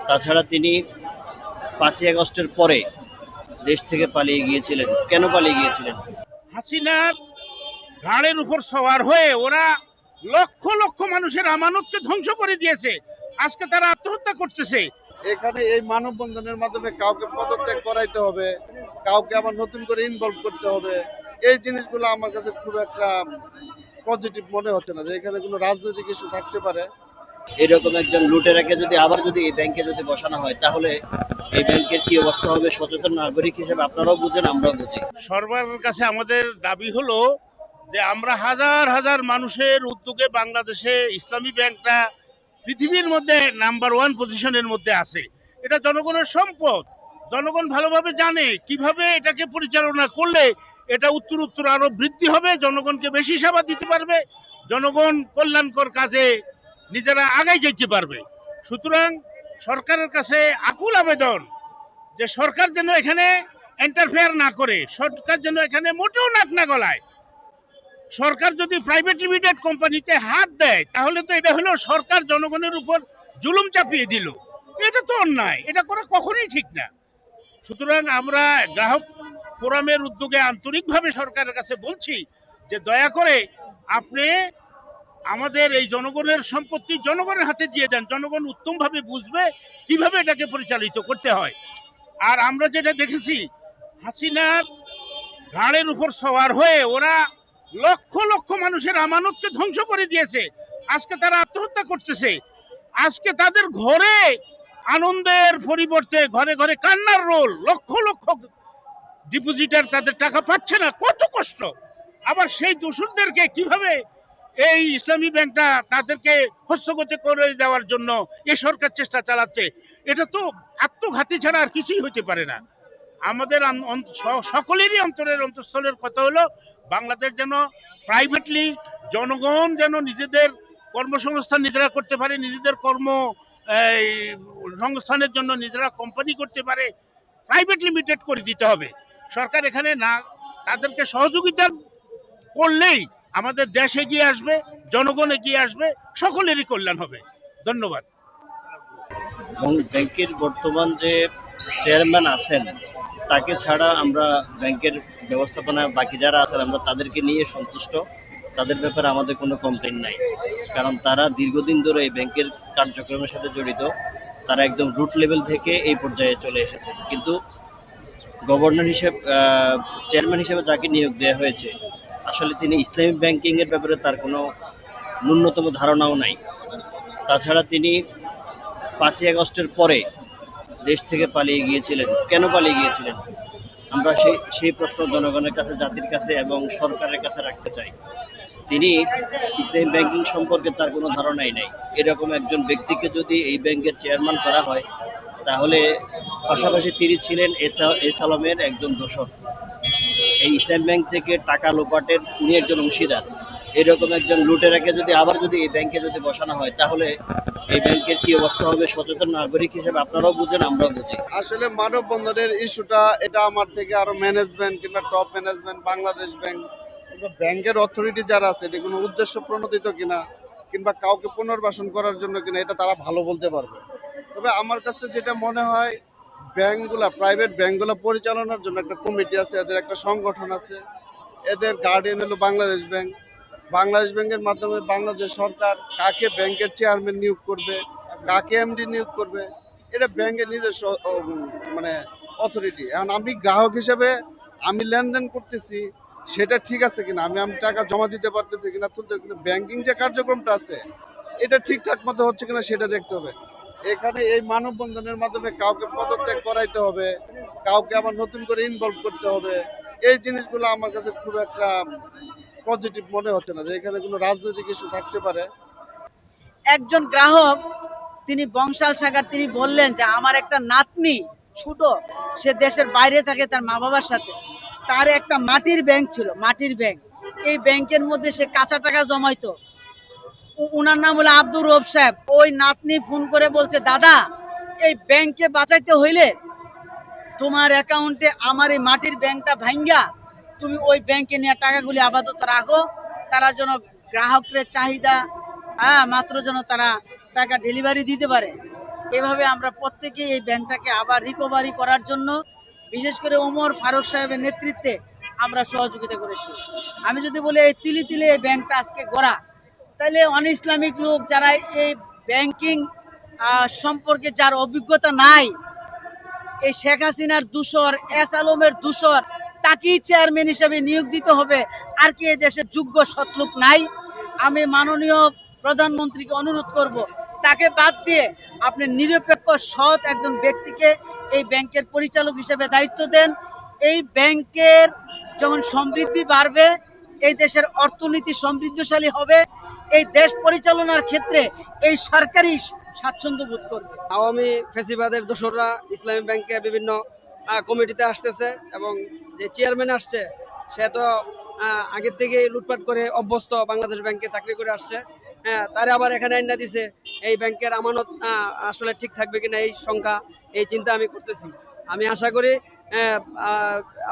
তাছাড়া তিনি ৫ই আগস্টের পরে দেশ থেকে পালিয়ে গিয়েছিলেন। কেন পালিয়ে গিয়েছিলেন? হাসিনার ঘাড়ের উপর সওয়ার হয়ে ওরা লক্ষ লক্ষ মানুষের আমানতকে ধ্বংস করে দিয়েছে। আজকে তারা আত্মহত্যা করতেছে। এখানে এই মানববন্ধনের মাধ্যমে কাউকে পদত্যাগ করাইতে হবে, কাউকে আবার নতুন করে ইনভলভ করতে হবে, এই জিনিসগুলো আমার কাছে খুব একটা পজিটিভ মনে হচ্ছে না যে এখানে কোনো রাজনৈতিক ইস্যু থাকতে পারে। এরকম একজন লুটেরাকে যদি এই ব্যাংকে বসানো হয়, তাহলে এই ব্যাংকের কি অবস্থা হবে? সচেতন নাগরিক হিসেবে আপনারাও বুঝেন, আমরাও বুঝি। সরকারের কাছে আমাদের দাবি হলো যে আমরা হাজার হাজার মানুষের উদ্যোগে বাংলাদেশে ইসলামী ব্যাংকটা পৃথিবীর মধ্যে নাম্বার 1 পজিশনের মধ্যে আছে। এটা জনগণের সম্পদ। জনগণ ভালোভাবে জানে কিভাবে এটাকে পরিচালনা করলে এটা উত্তর উত্তর আরো বৃদ্ধি হবে, জনগণকে বেশি সেবা দিতে পারবে, জনগণ কল্যাণকর কাজে নিজেরা আগাই যেতে পারবে। সুতরাং সরকারের কাছে আকুল আবেদন যে সরকার যেন এখানে এন্টারফেয়ার না করে, সরকার যেন এখানে মোটেও নাক না গলায়। সরকার যদি প্রাইভেট লিমিটেড কোম্পানিতে হাত দেয়, তাহলে তো এটা হলো সরকার জনগণের উপর জুলুম চাপিয়ে দিল। এটা তো অন্যায়, এটা করা কখনোই ঠিক না। সুতরাং আমরা গ্রাহক ফোরামের উদ্যোগে আন্তরিকভাবে সরকারের কাছে বলছি যে দয়া করে আপনি আমাদের এই জনগণের সম্পত্তি জনগণের হাতে দিয়ে দেন। জনগণ উত্তমভাবে বুঝবে কিভাবে এটাকে পরিচালিত করতে হয়। আর আমরা যেটা দেখেছি, হাসিনার ঘাড়ের উপর সওয়ার হয়ে ওরা লক্ষ লক্ষ মানুষের আমানতকে ধ্বংস করে দিয়েছে। আজকে তারা আত্মহত্যা করতেছে। আজকে তাদের ঘরে আনন্দের পরিবর্তে ঘরে ঘরে কান্নার রোল। লক্ষ লক্ষ ডিপোজিটার তাদের টাকা পাচ্ছে না, কত কষ্ট। আবার সেই দোষরদেরকে কিভাবে এই ইসলামী ব্যাংকটা তাদেরকে হস্তগত করে দেওয়ার জন্য এ সরকার চেষ্টা চালাচ্ছে। এটা তো আত্মঘাতী ছাড়া আর কিছুই হতে পারে না। আমাদের সকলেরই অন্তরের অন্তঃস্থলের কথা হলো বাংলাদেশ যেন প্রাইভেটলি, জনগণ যেন নিজেদের কর্মসংস্থান নিজেরা করতে পারে, নিজেদের কর্ম সংস্থানের জন্য নিজেরা কোম্পানি করতে পারে। প্রাইভেট লিমিটেড করে দিতে হবে। সরকার এখানে না তাদেরকে সহযোগিতা করলেই আমাদের দেশ এগিয়ে আসবে, জনগণ এগিয়ে আসবে, সকলেরই কল্যাণ হবে। ধন্যবাদ। এবং ব্যাংকের বর্তমান যে চেয়ারম্যান আছেন, তাকে ছাড়া আমরা ব্যাংকের ব্যবস্থাপনা বাকি যারা আছেন আমরা তাদেরকে নিয়ে সন্তুষ্ট। তাদের ব্যাপারে আমাদের কোনো কমপ্লেন নাই, কারণ তারা দীর্ঘদিন ধরে এই ব্যাংকের কার্যক্রমের সাথে জড়িত। তারা একদম রুট লেভেল থেকে এই পর্যায়ে চলে এসেছে। কিন্তু গভর্নর হিসেবে, চেয়ারম্যান হিসেবে যাকে নিয়োগ দেওয়া হয়েছে, আসলে তিনি ইসলামিক ব্যাংকিংয়ের ব্যাপারে তার কোনো ন্যূনতম ধারণাও নাই। তাছাড়া তিনি ৫ই আগস্টের পরে দেশ থেকে পালিয়ে গিয়েছিলেন। কেন পালিয়ে গিয়েছিলেন? আমরা সেই প্রশ্ন জনগণের কাছে, জাতির কাছে এবং সরকারের কাছে রাখতে চাই। তিনি ইসলামিক ব্যাংকিং সম্পর্কে তার কোনো ধারণাই নাই। এরকম একজন ব্যক্তিকে যদি এই ব্যাংকের চেয়ারম্যান করা হয়, তাহলে পাশাপাশি তিনি ছিলেন এস আলমের একজন দোসর। এই ইসলাম ব্যাংক থেকে টাকা লোপাটের উনি একজন অংশীদার। এরকম একজন লুটেরাকে যদি এই ব্যাংকে বসানো হয়, তাহলে এই ব্যাংকের কি অবস্থা হবে? সচেতন নাগরিক হিসেবে আপনারাও বুঝেন, আমরাও বুঝি। আসলে মানববন্ধনের ইস্যুটা এটা আমার থেকে আরো ম্যানেজমেন্ট কিংবা টপ ম্যানেজমেন্ট, বাংলাদেশ ব্যাংক কিংবা ব্যাংকের অথরিটি যারা আছে, এটা কোনো উদ্দেশ্য প্রণোদিত কিনা কিংবা কাউকে পুনর্বাসন করার জন্য কিনা, এটা তারা ভালো বলতে পারবে। তবে আমার কাছে যেটা মনে হয়, ব্যাংকগুলা, প্রাইভেট ব্যাংকগুলা পরিচালনার জন্য একটা কমিটি আছে, এদের একটা সংগঠন আছে, এদের গার্ডিয়ান হলো বাংলাদেশ ব্যাংক। বাংলাদেশ ব্যাংকের মাধ্যমে বাংলাদেশ সরকার কাকে ব্যাংকের চেয়ারম্যান নিয়োগ করবে, কাকে এমডি নিয়োগ করবে, এটা ব্যাংকের নিজস্ব মানে অথরিটি। এখন আমি গ্রাহক হিসেবে আমি লেনদেন করতেছি, সেটা ঠিক আছে কিনা, আমি টাকা জমা দিতে পারতেছি কিনা, তুলতে, কিন্তু ব্যাংকিং যে কার্যক্রমটা আছে এটা ঠিকঠাক মতো হচ্ছে কিনা সেটা দেখতে হবে। এখানে এই মানববন্ধনের মাধ্যমে কাউকে পদত্যাগ করাইতে হবে, কাউকে আবার নতুন করে ইনভলভ করতে হবে, এই জিনিসগুলো আমার কাছে খুব একটা পজিটিভ মনে হচ্ছে না যে এখানে কোনো রাজনৈতিক ইস্যু থাকতে পারে। একজন গ্রাহক, তিনি বংশাল শাখার, তিনি বললেন যে আমার একটা নাতনি ছোট, সে দেশের বাইরে থাকে তার মা বাবার সাথে। তার একটা মাটির ব্যাংক ছিল, মাটির ব্যাংক। এই ব্যাংকের মধ্যে সে কাঁচা টাকা জমাইতো। উনার নাম হলো আব্দুর রব সাহেব। ওই নাতনি ফোন করে বলছে, দাদা এই ব্যাংকে বাঁচাইতে হইলে তোমার অ্যাকাউন্টে আমার এই মাটির ব্যাংকটা ভাঙ্গা তুমি ওই ব্যাংকে নিয়ে টাকাগুলি আপাতত রাখো, তারা যেন গ্রাহকের চাহিদা মাত্র যেন তারা টাকা ডেলিভারি দিতে পারে। এভাবে আমরা প্রত্যেকেই এই ব্যাংকটাকে আবার রিকভারি করার জন্য বিশেষ করে ওমর ফারুক সাহেবের নেতৃত্বে আমরা সহযোগিতা করেছি। আমি যদি বলি এই তিলে তিলে এই ব্যাংকটা আজকে গড়া, তাহলে অন ইসলামিক লোক যারা এই ব্যাংকিং সম্পর্কে যার অভিজ্ঞতা নাই, এই শেখ হাসিনার দূষর, এস আলমের দূষর, তাকেই চেয়ারম্যান হিসেবে নিয়োগ দিতে হবে, আর কি এই দেশের যোগ্য সৎলোক নাই? আমি মাননীয় প্রধানমন্ত্রীকে অনুরোধ করব, তাকে বাদ দিয়ে আপনি নিরপেক্ষ সৎ একজন ব্যক্তিকে এই ব্যাংকের পরিচালক হিসেবে দায়িত্ব দেন। এই ব্যাংকের যখন সমৃদ্ধি বাড়বে, এই দেশের অর্থনীতি সমৃদ্ধশালী হবে, এই দেশ পরিচালনার ক্ষেত্রে এই সরকারি স্বাচ্ছন্দ্য বোধ করবে। আওয়ামী ফেসিবাদের দোসররা ইসলামী ব্যাংকে বিভিন্ন কমিটিতে আসতেছে, এবং যে চেয়ারম্যান আসছে সে তো আগের থেকে লুটপাট করে অভ্যস্ত, বাংলাদেশ ব্যাংকে চাকরি করে আসছে। তারা আবার এখানে আইনা দিছে, এই ব্যাংকের আমানত আসলে ঠিক থাকবে কিনা এই সংখ্যা, এই চিন্তা আমি করতেছি। আমি আশা করি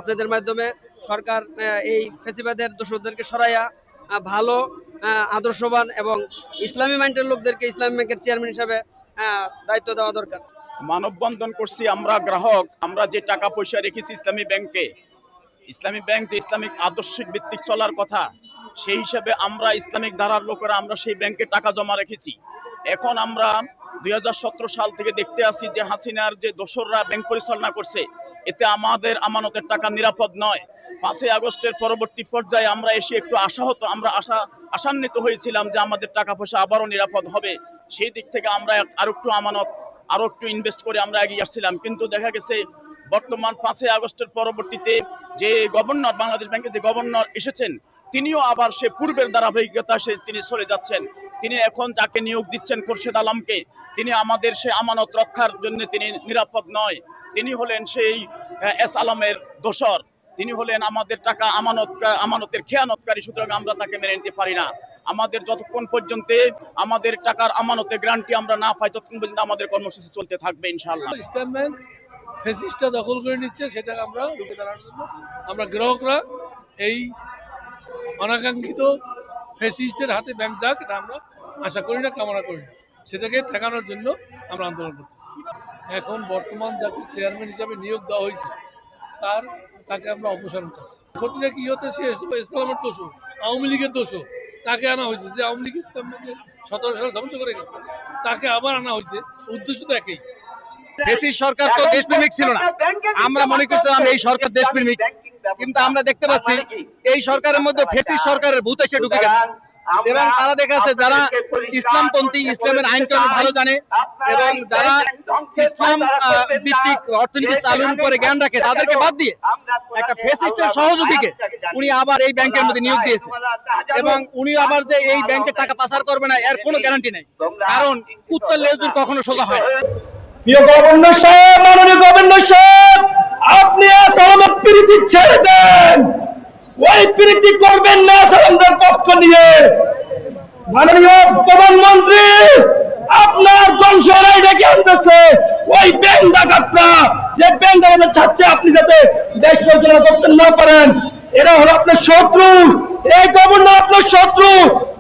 আপনাদের মাধ্যমে সরকার এই ফেসিবাদের দোসরদেরকে সরাইয়া ভালো আদর্শবান এবং ইসলামী মাইন্ডের লোকদেরকে ইসলামী ব্যাংকের চেয়ারম্যান হিসাবে দায়িত্ব দেওয়া দরকার। মানববন্ধন করছি আমরা গ্রাহক, আমরা যে টাকা পয়সা রেখেছি ইসলামী ব্যাংকে, ইসলামী ব্যাংক যে ইসলামিক আদর্শিক ভিত্তিক চলার কথা, সেই হিসাবে আমরা ইসলামিক ধারার লোকেরা আমরা সেই ব্যাংকে টাকা জমা রেখেছি। এখন আমরা 2017 সাল থেকে দেখতে আসি যে হাসিনার যে দোসররা ব্যাংক পরিচালনা করছে, এতে আমাদের আমানতের টাকা নিরাপদ নয়। 5ই আগস্টের পরবর্তী পর্যায়ে আমরা এসে একটু আশান্বিত হয়েছিলাম যে আমাদের টাকা পয়সা আবারও নিরাপদ হবে। সেই দিক থেকে আমরা আরো একটু আমানত, আরো একটু ইনভেস্ট করে আমরা এগিয়ে আসছিলাম। কিন্তু দেখা গেছে বর্তমান 5ই আগস্টের পরবর্তীতে যে গভর্নর, বাংলাদেশ ব্যাংকের যে গভর্নর এসেছেন, তিনিও আবার সে পূর্বের ধারাবাহিকতা তিনি চলে যাচ্ছেন। তিনি এখন যাকে নিয়োগ দিচ্ছেন খোরশেদ আলমকে, তিনি আমাদের সে আমানত রক্ষার জন্য তিনি নিরাপদ নয়। তিনি হলেন সেই এস আলমের দোসর, তিনি হলেন আমাদের টাকা আমানতের খেয়ানতকারী। সুতরাং আমরা তাকে মেনে নিতে পারি না। আমাদের যতক্ষণ পর্যন্ত আমাদের টাকার আমানতের গ্যারান্টি আমরা না পাই, ততক্ষণ পর্যন্ত আমাদের কর্মসূচি চলতে থাকবে ইনশাআল্লাহ। ইসলাম ব্যাংক ফেসিস্টটা দখল করে নিচ্ছে, সেটা আমরা রুখে দাঁড়ানোর জন্য আমরা গ্রাহকরা এই অনাকাঙ্ক্ষিত ফেসিস্টের হাতে ব্যাংক যাক, এটা আমরা আশা করি না, কামনা করি না। সেটাকে ঠেকানোর জন্য আমরা আন্দোলন করতেছি। এখন বর্তমান যাকে চেয়ারম্যান হিসাবে নিয়োগ দেওয়া হয়েছে তাকে আমরা অপসারণ চাচ্ছি। ক্ষতিটা কি হতে, সে ইসলামের দোষ, আওয়ামী লীগের দোষ, তাকে আনা হয়েছে। যে আওয়ামী লীগ ইসলাম ব্যাংকে 17 সালে ধ্বংস করে গেছে, তাকে আবার আনা হয়েছে। উদ্দেশ্য তো একই। ফ্যাসিস্ট সরকার তো দেশপ্রেমিক ছিল না, আমরা মনে করছিলাম এই সরকার দেশপ্রেমিক, কিন্তু আমরা দেখতে পাচ্ছি এই সরকারের মধ্যে ফ্যাসিস্ট সরকারের ভূত এসে ঢুকে গেছে। এবং তারা দেখা যাচ্ছে যারা ইসলামপন্থী, ইসলামের আইন কানুন ভালো জানে এবং যারা ইসলাম ভিত্তিক অর্থনীতি চালুর উপরে জ্ঞান রাখে, তাদেরকে বাদ দিয়ে একটা ফ্যাসিস্টের সহযোগীকে উনি আবার এই ব্যাংকের মধ্যে নিয়োগ দিয়েছে। এবং উনি আবার যে এই ব্যাংকের টাকা পাচার করবে না, এর কোনো গ্যারান্টি নেই, কারণ কুত্তার লেজুর কখনো সোজা হয়। প্রিয় গভর্নর সাহেব, মাননীয় গভর্নর সাহেব, আপনি আসামের প্রীতি ছেড়ে দেন, ওই প্রীতি করবেন না আসামদের পক্ষ নিয়ে। মাননীয় প্রধানমন্ত্রী, আপনার ধ্বংসরাই ডেকে আনতেছে ওই ব্যাংক ডাকাতরা, যে ব্যাংক ডাকাতরা চাচ্ছে আপনি যাতে দেশ পরিচালনা করতে না পারেন। এরা হলো আপনার শত্রু, এই গভর্নর আপনার শত্রু,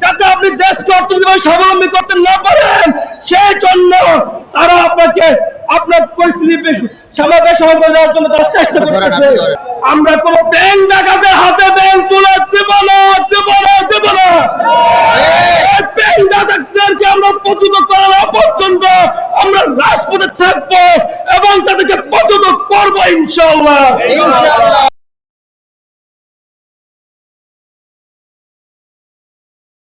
যাতে আপনি দেশকে অর্থনৈতিকভাবে স্বাবলম্বী করতে না পারেন, সেই জন্য তারা আপনাকে আপনার পরিস্থিতি দেওয়ার জন্য তারা চেষ্টা করতেছে। আমরা কোন ব্যাংক ডাকাতের হাতে ব্যাংক তুলে দেব না, দেব না, দেব না। ব্যাংক ডাকাতদেরকে আমরা প্রতিরোধ করা পর্যন্ত আমরা রাজপথে থাকবো এবং তাদেরকে প্রতিরোধ করবো ইনশাআল্লাহ।